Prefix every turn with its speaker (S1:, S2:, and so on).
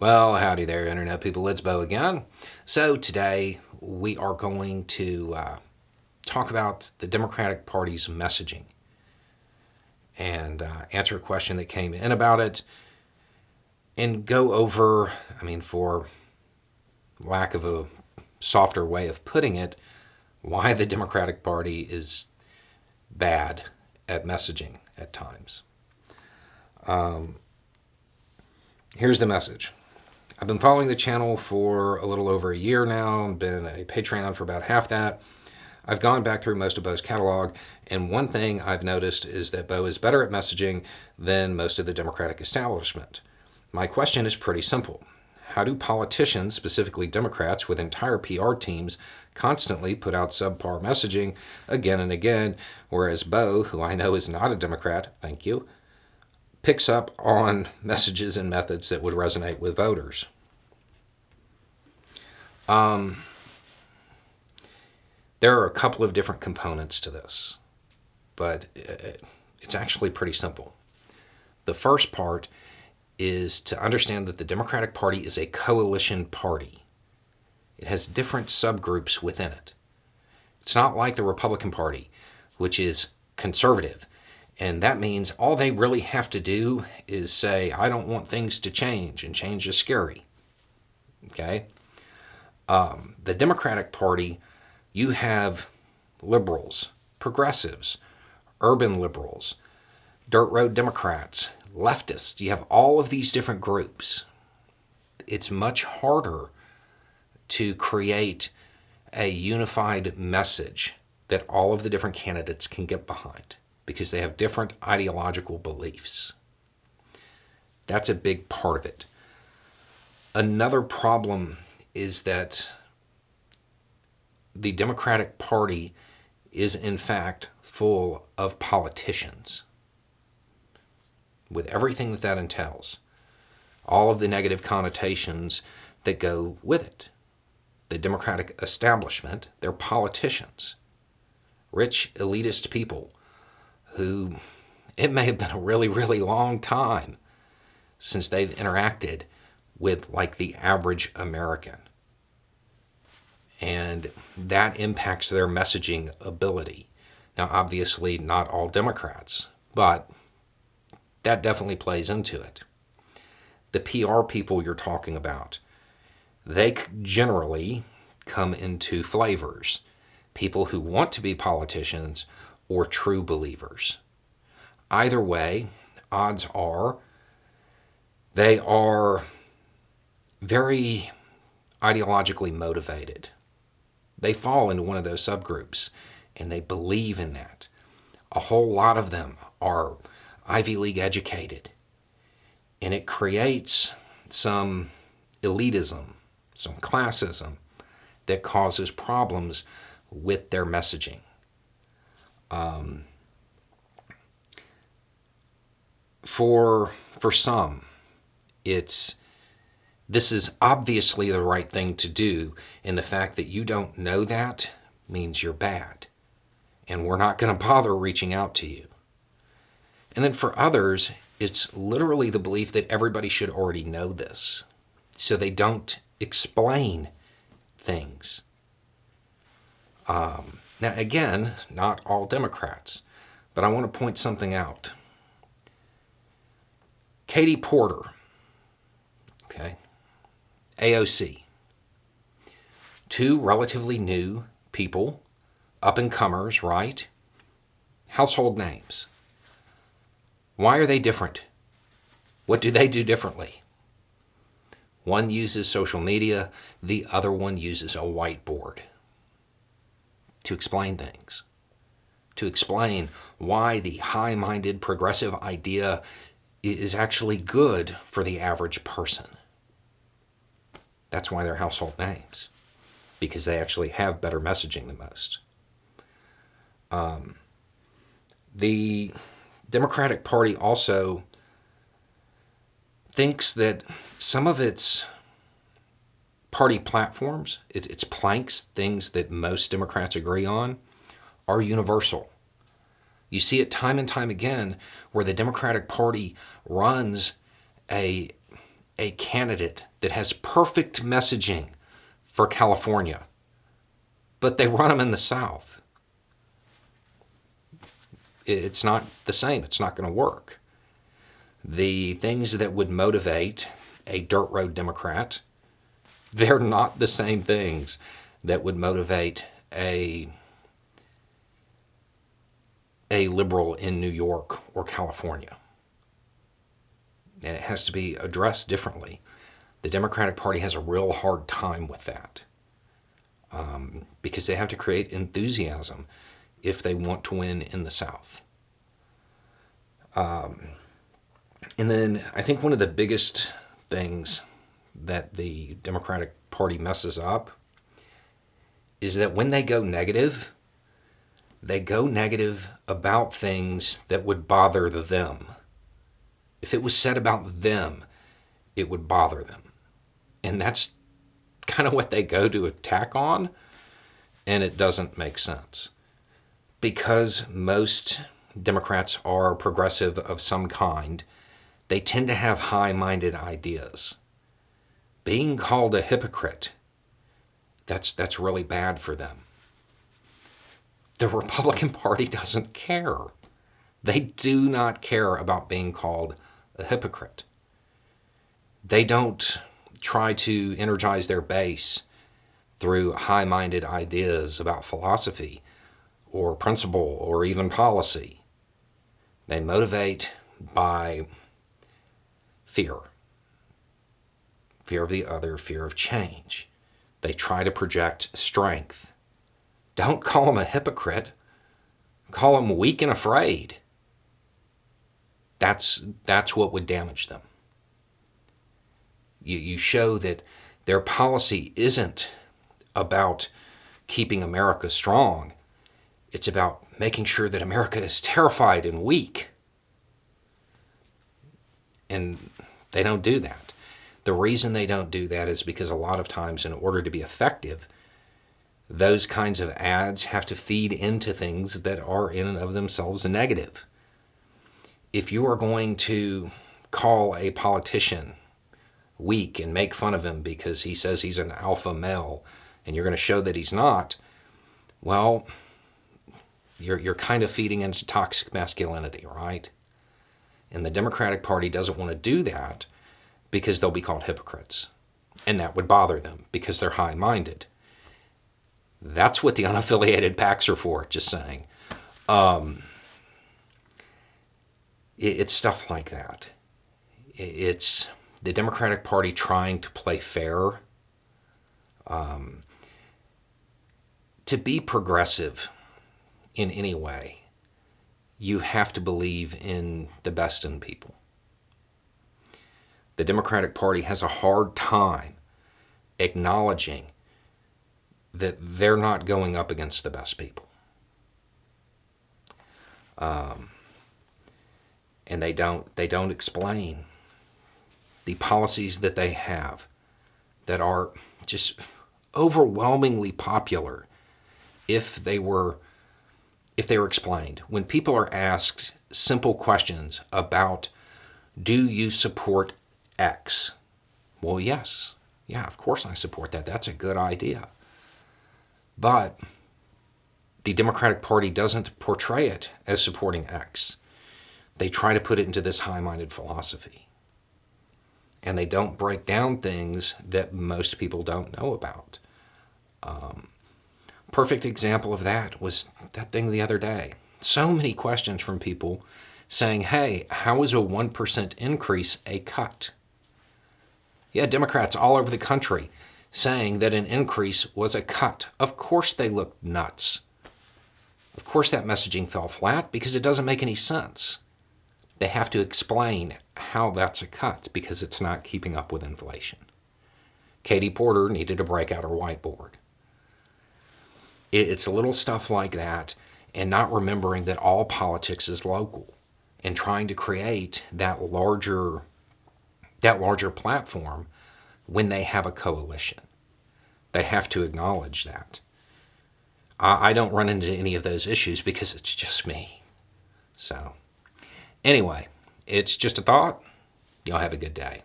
S1: Well, howdy there, Internet people. It's Bo again. So, today we are going to talk about the Democratic Party's messaging and answer a question that came in about it and go over, for lack of a softer way of putting it, why the Democratic Party is bad at messaging at times. Here's the message. I've been following the channel for a little over a year now. I've been a Patreon for about half that. I've gone back through most of Bo's catalog, and one thing I've noticed is that Bo is better at messaging than most of the Democratic establishment. My question is pretty simple. How do politicians, specifically Democrats with entire PR teams, constantly put out subpar messaging again and again, whereas Bo, who I know is not a Democrat, thank you, picks up on messages and methods that would resonate with voters? There are a couple of different components to this, but it's actually pretty simple. The first part is to understand that the Democratic Party is a coalition party. It has different subgroups within it. It's not like the Republican Party, which is conservative. And that means all they really have to do is say, I don't want things to change, and change is scary. Okay? The Democratic Party, you have liberals, progressives, urban liberals, dirt road Democrats, leftists. You have all of these different groups. It's much harder to create a unified message that all of the different candidates can get behind, because they have different ideological beliefs. That's a big part of it. Another problem is that the Democratic Party is in fact full of politicians, with everything that entails, all of the negative connotations that go with it. The Democratic establishment, they're politicians, rich, elitist people who, it may have been a really, really long time since they've interacted with like the average American. And that impacts their messaging ability. Now, obviously, not all Democrats, but that definitely plays into it. The PR people you're talking about, they generally come in two flavors. People who want to be politicians or true believers. Either way, odds are they are very ideologically motivated. They fall into one of those subgroups, and they believe in that. A whole lot of them are Ivy League educated, and it creates some elitism, some classism that causes problems with their messaging. For some, this is obviously the right thing to do, and the fact that you don't know that means you're bad, and we're not going to bother reaching out to you. And then for others, it's literally the belief that everybody should already know this, so they don't explain things. Now, again, not all Democrats, but I want to point something out. Katie Porter, okay, AOC, two relatively new people, up-and-comers, right? Household names. Why are they different? What do they do differently? One uses social media, the other one uses a whiteboard to explain things, to explain why the high-minded progressive idea is actually good for the average person. That's why they're household names, because they actually have better messaging than most. The Democratic Party also thinks that some of its party platforms, its planks, things that most Democrats agree on, are universal. You see it time and time again where the Democratic Party runs a a candidate that has perfect messaging for California, but they run them in the South. It's not the same. It's not going to work. The things that would motivate a dirt road Democrat, they're not the same things that would motivate a liberal in New York or California. And it has to be addressed differently. The Democratic Party has a real hard time with that because they have to create enthusiasm if they want to win in the South. And then I think one of the biggest things that the Democratic Party messes up is that when they go negative about things that would bother them. If it was said about them, it would bother them. And that's kind of what they go to attack on, and it doesn't make sense. Because most Democrats are progressive of some kind, they tend to have high-minded ideas. Being called a hypocrite, that's really bad for them. The Republican Party doesn't care. They do not care about being called a hypocrite. They don't try to energize their base through high-minded ideas about philosophy or principle or even policy. They motivate by fear. Fear of the other, fear of change. They try to project strength. Don't call them a hypocrite. Call them weak and afraid. That's what would damage them. You show that their policy isn't about keeping America strong. It's about making sure that America is terrified and weak. And they don't do that. The reason they don't do that is because a lot of times, in order to be effective, those kinds of ads have to feed into things that are in and of themselves negative. If you are going to call a politician weak and make fun of him because he says he's an alpha male, and you're going to show that he's not, well, you're kind of feeding into toxic masculinity, right? And the Democratic Party doesn't want to do that because they'll be called hypocrites. And that would bother them because they're high-minded. That's what the unaffiliated PACs are for, just saying. It's stuff like that. It's the Democratic Party trying to play fair. To be progressive in any way, you have to believe in the best in people. The Democratic Party has a hard time acknowledging that they're not going up against the best people. And they don't explain the policies that they have that are just overwhelmingly popular if they were explained. When people are asked simple questions about, do you support X? Well, yes. Yeah, of course I support that. That's a good idea. But the Democratic Party doesn't portray it as supporting X. They try to put it into this high-minded philosophy. And they don't break down things that most people don't know about. Perfect example of that was that thing the other day. So many questions from people saying, hey, how is a 1% increase a cut? Yeah, Democrats all over the country saying that an increase was a cut. Of course they looked nuts. Of course that messaging fell flat because it doesn't make any sense. They have to explain how that's a cut because it's not keeping up with inflation. Katie Porter needed to break out her whiteboard. It's little stuff like that, and not remembering that all politics is local, and trying to create that larger platform when they have a coalition. They have to acknowledge that. I don't run into any of those issues because it's just me. So, anyway, it's just a thought. Y'all have a good day.